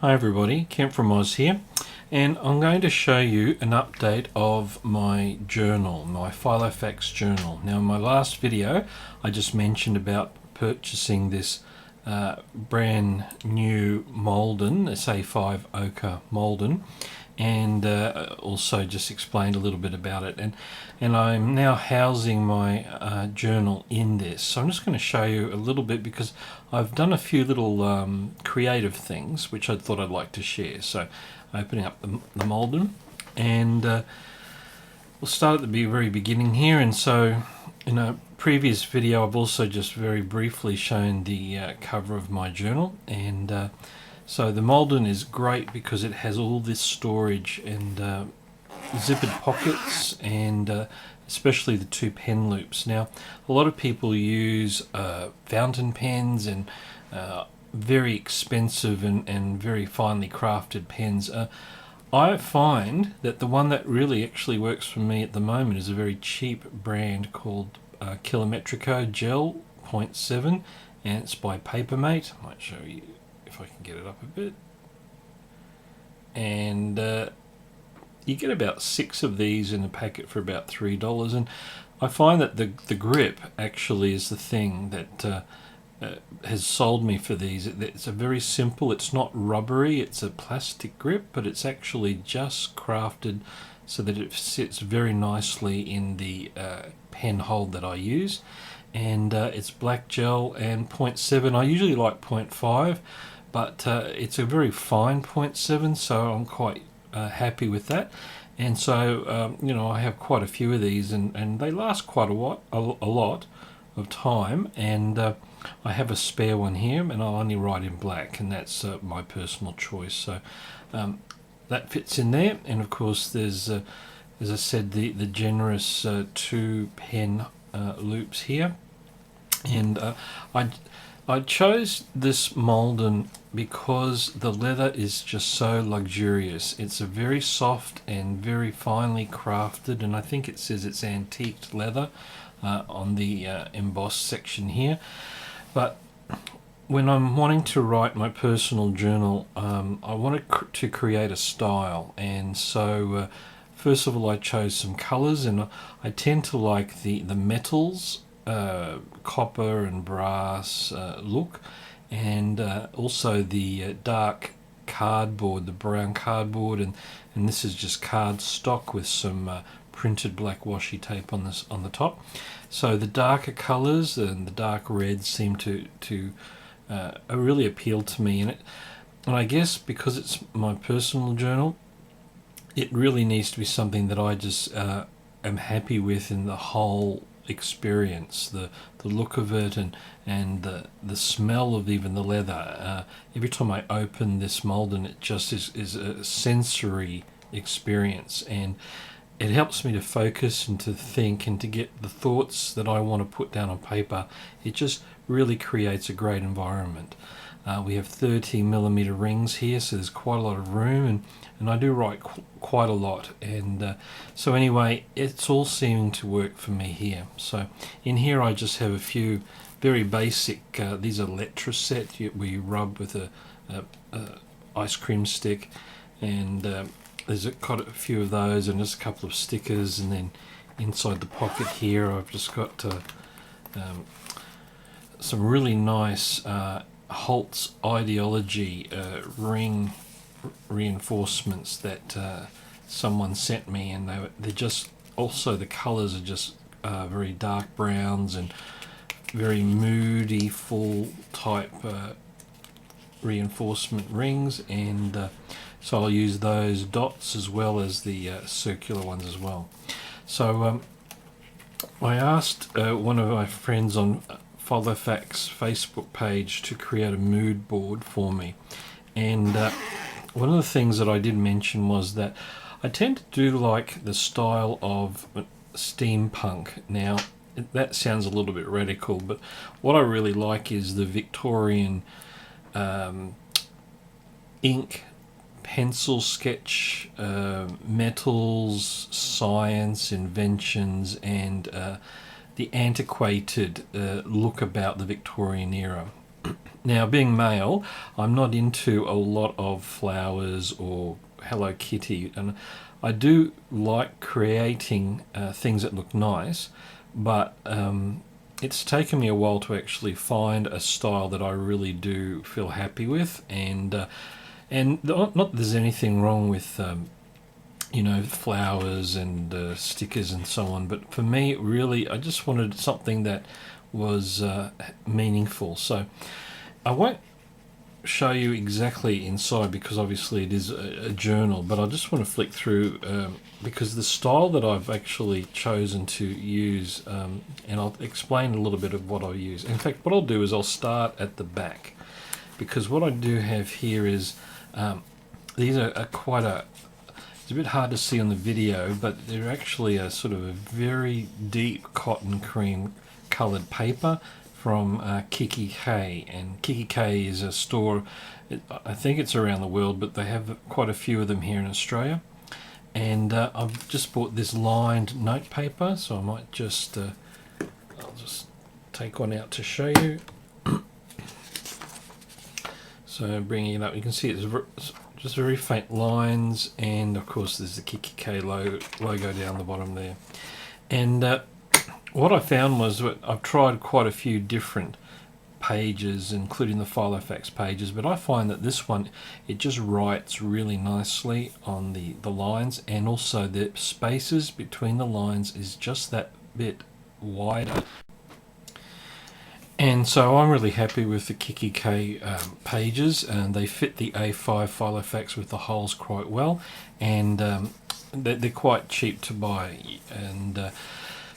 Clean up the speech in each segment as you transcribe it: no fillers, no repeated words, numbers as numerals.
Hi everybody, Kent from Oz here, and I'm going to show you an update of my journal, my Filofax Journal. Now in my last video I just mentioned about purchasing this brand new Malden, this A5 Ochre Malden, and also just explained a little bit about it, and I'm now housing my journal in this. So I'm just going to show you a little bit because I've done a few little creative things which I thought I'd like to share. So opening up the Malden, and we'll start at the very beginning here. And so in a previous video I've also just very briefly shown the cover of my journal, and so the Malden is great because it has all this storage and zippered pockets, and especially the two pen loops. Now a lot of people use fountain pens and very expensive and very finely crafted pens. I find that the one that really actually works for me at the moment is a very cheap brand called Kilometrico Gel 0.7, and it's by Papermate. I might show you if I can get it up a bit. And you get about 6 of these in a packet for about $3, and I find that the grip actually is the thing that has sold me for these. It's a very simple, it's not rubbery, it's a plastic grip, but it's actually just crafted so that it sits very nicely in the pen hold that I use. And it's black gel and 0.7. I usually like 0.5, but it's a very fine 0.7, so I'm quite happy with that. And so I have quite a few of these, and they last quite a lot of time. And I have a spare one here, and I'll only write in black, and that's my personal choice. So that fits in there. And of course there's as I said, the generous 2 pen loops here. And I chose this Malden because the leather is just so luxurious. It's a very soft and very finely crafted, and I think it says it's antiqued leather on the embossed section here. But when I'm wanting to write my personal journal, I wanted to create a style, and so first of all I chose some colors, and I tend to like the metals, copper and brass look, and also the dark cardboard, the brown cardboard, and this is just card stock with some printed black washi tape on the top. So the darker colors and the dark reds seem to really appeal to me, and I guess because it's my personal journal, it really needs to be something that I just am happy with in the whole experience, the look of it, and the smell of even the leather. Every time I open this Malden, it just is a sensory experience, and it helps me to focus and to think and to get the thoughts that I want to put down on paper. It just really creates a great environment. We have 30mm rings here, so there's quite a lot of room, and I do write quite a lot, and so anyway, it's all seeming to work for me here. So in here I just have a few very basic, these are Letraset where you rub with a ice cream stick, and there's quite a few of those, and just a couple of stickers, and then inside the pocket here I've just got some really nice Holt's Ideology ring reinforcements that someone sent me, and they're just, also the colors are just very dark browns and very moody, full type reinforcement rings, and so I'll use those dots as well as the circular ones as well. So I asked one of my friends on Filofax Facebook page to create a mood board for me, and one of the things that I did mention was that I tend to do like the style of steampunk. Now that sounds a little bit radical, but what I really like is the Victorian ink, pencil sketch, metals, science, inventions, and the antiquated look about the Victorian era. Now, being male, I'm not into a lot of flowers or Hello Kitty, and I do like creating things that look nice, but it's taken me a while to actually find a style that I really do feel happy with, and not that there's anything wrong with flowers and stickers and so on, but for me, really, I just wanted something that was meaningful. So I won't show you exactly inside because obviously it is a journal, but I just want to flick through because the style that I've actually chosen to use, and I'll explain a little bit of what I use. In fact, what I'll do is I'll start at the back, because what I do have here is these are it's a bit hard to see on the video, but they're actually a sort of a very deep cotton cream coloured paper from Kiki K, and Kiki K is a store, I think it's around the world, but they have quite a few of them here in Australia. And I've just bought this lined note paper, so I might just I'll just take one out to show you. So bringing it up, you can see it's just very faint lines, and of course there's the Kiki K logo down the bottom there. And what I found was that I've tried quite a few different pages, including the Filofax pages, but I find that this one, it just writes really nicely on the lines, and also the spaces between the lines is just that bit wider. And so I'm really happy with the Kiki K pages, and they fit the A5 Filofax with the holes quite well, and they're quite cheap to buy. And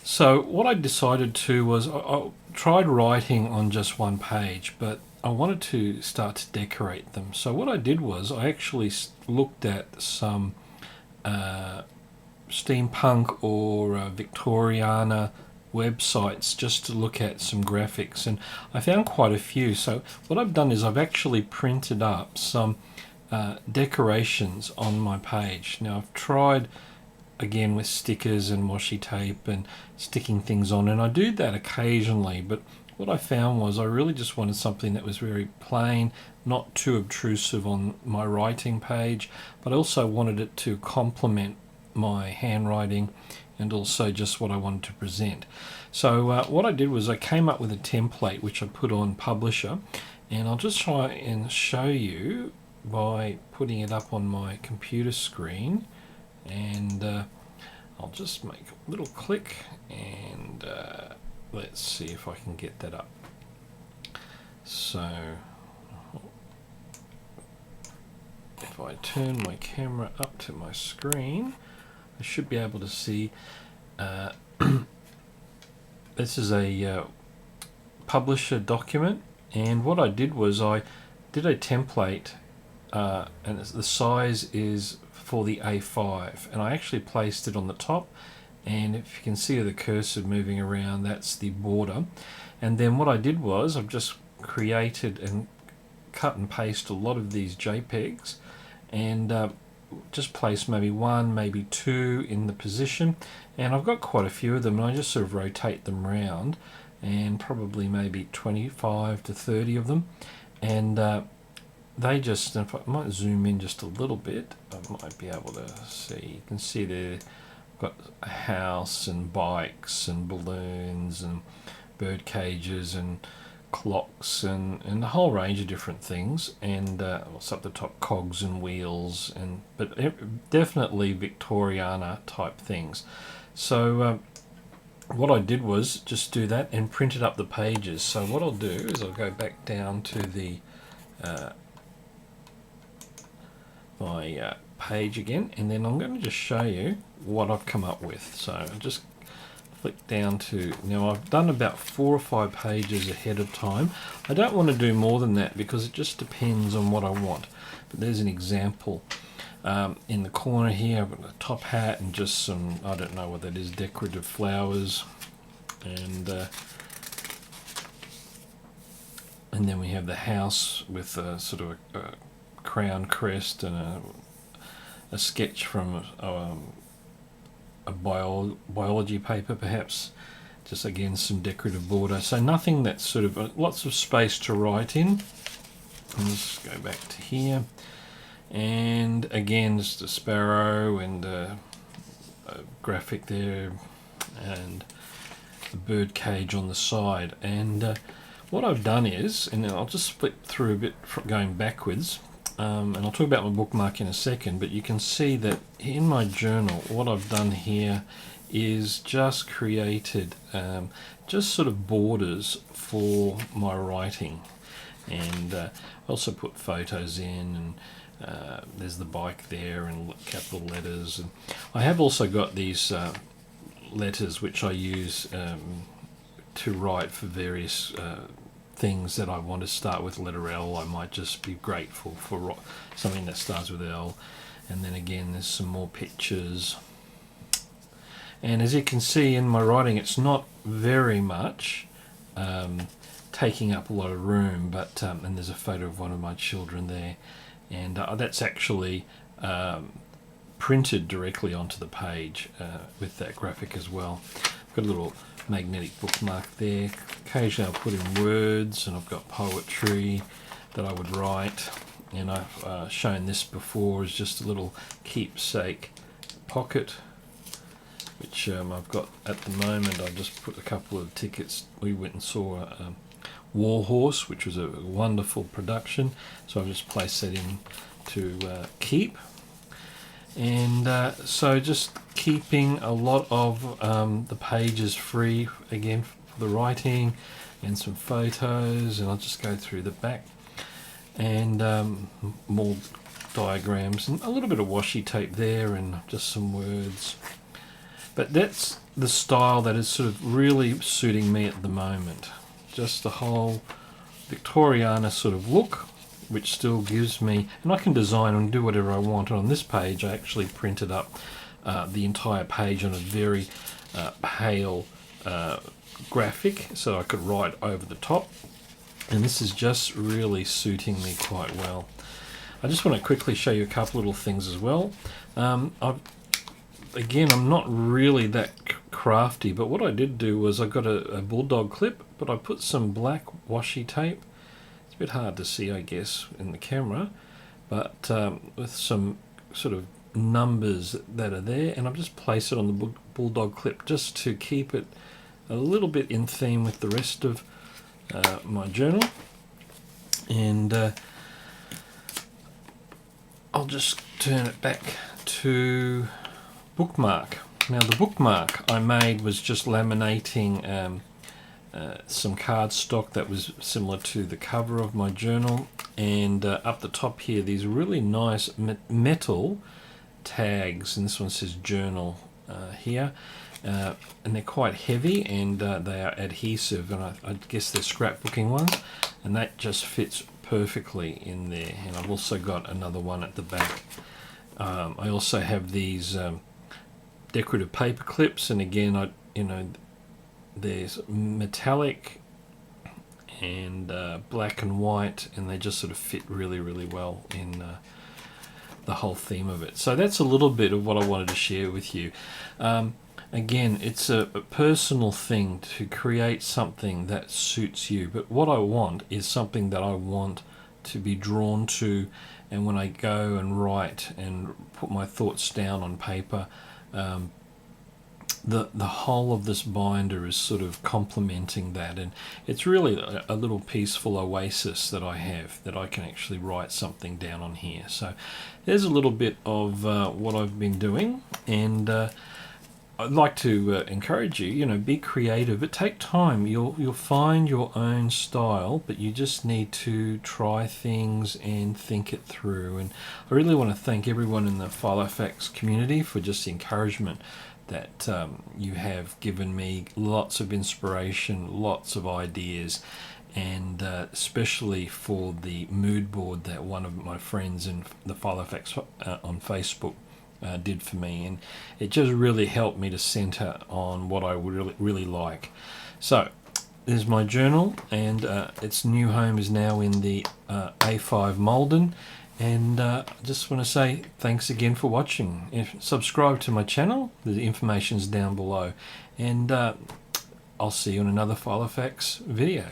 so what I decided to was I tried writing on just one page, but I wanted to start to decorate them. So what I did was I actually looked at some steampunk or Victoriana websites just to look at some graphics, and I found quite a few. So what I've done is I've actually printed up some decorations on my page. Now I've tried again with stickers and washi tape and sticking things on, and I do that occasionally, but what I found was I really just wanted something that was very plain, not too obtrusive on my writing page, but I also wanted it to complement my handwriting and also just what I wanted to present. So what I did was I came up with a template which I put on Publisher, and I'll just try and show you by putting it up on my computer screen. And I'll just make a little click, and let's see if I can get that up. So if I turn my camera up to my screen, I should be able to see this is a Publisher document, and what I did was I did a template, and the size is for the A5, and I actually placed it on the top, and if you can see the cursor moving around, that's the border. And then what I did was I've just created and cut and paste a lot of these JPEGs, and just place maybe one, maybe two in the position, and I've got quite a few of them, and I just sort of rotate them around, and probably maybe 25 to 30 of them, and they just, if I might zoom in just a little bit, I might be able to see. You can see there, got a house and bikes and balloons and bird cages and clocks and a whole range of different things. And what's up the top, cogs and wheels, but definitely Victoriana type things. So what I did was just do that and printed up the pages. So what I'll do is I'll go back down to the my page again, and then I'm going to just show you what I've come up with. So I'll just flick down to, now I've done about 4 or 5 pages ahead of time. I don't want to do more than that because it just depends on what I want. But there's an example in the corner here. I've got a top hat and just some, I don't know what that is, decorative flowers, and then we have the house with a sort of a crown crest and a sketch from a biology paper perhaps just again some decorative border. So nothing that's sort of lots of space to write in. Let's go back to here, and again just a sparrow and a graphic there, and the bird cage on the side. And what I've done is, and I'll just flip through a bit going backwards, and I'll talk about my bookmark in a second, but you can see that in my journal what I've done here is just created just sort of borders for my writing. And I also put photos in, and there's the bike there and capital letters. And I have also got these letters which I use to write for various things that I want to start with letter L. I might just be grateful for something that starts with L. And then again there's some more pictures. And as you can see in my writing, it's not very much taking up a lot of room, but and there's a photo of one of my children there, and that's actually printed directly onto the page with that graphic as well. I've got a little magnetic bookmark there. Occasionally I'll put in words, and I've got poetry that I would write, and I've shown this before as just a little keepsake pocket, which I've got at the moment. I just put a couple of tickets. We went and saw War Horse, which was a wonderful production, so I've just placed that in to keep. And so just keeping a lot of the pages free again for the writing, and some photos, and I'll just go through the back, and more diagrams, and a little bit of washi tape there, and just some words. But that's the style that is sort of really suiting me at the moment. Just the whole Victoriana sort of look, which still gives me, and I can design and do whatever I want. And on this page I actually printed up the entire page on a very pale graphic, so I could write over the top. And this is just really suiting me quite well. I just want to quickly show you a couple little things as well. Again, I'm not really that crafty, but what I did do was I got a bulldog clip, but I put some black washi tape. It's a bit hard to see, I guess, in the camera, but with some sort of numbers that are there, and I've just placed it on the bulldog clip just to keep it a little bit in theme with the rest of my journal. And I'll just turn it back to bookmark. Now the bookmark I made was just laminating some cardstock that was similar to the cover of my journal, and up the top here these really nice metal tags, and this one says journal here, and they're quite heavy, and they are adhesive, and I guess they're scrapbooking ones, and that just fits perfectly in there. And I've also got another one at the back. I also have these decorative paper clips, and again, there's metallic and black and white, and they just sort of fit really, really well in the whole theme of it. So that's a little bit of what I wanted to share with you. Again, it's a personal thing to create something that suits you, but what I want is something that I want to be drawn to, and when I go and write and put my thoughts down on paper, the whole of this binder is sort of complementing that, and it's really a little peaceful oasis that I have, that I can actually write something down on here. So there's a little bit of what I've been doing, and I'd like to encourage you, be creative, but take time. You'll find your own style, but you just need to try things and think it through. And I really want to thank everyone in the Filofax community for just the encouragement that you have given me. Lots of inspiration, lots of ideas, and especially for the mood board that one of my friends in the Filofax on Facebook did for me, and it just really helped me to center on what I would really like. So there's my journal, and its new home is now in the A5 Malden, and I just want to say thanks again for watching. Subscribe to my channel, the information's down below, and I'll see you in another Filofax video.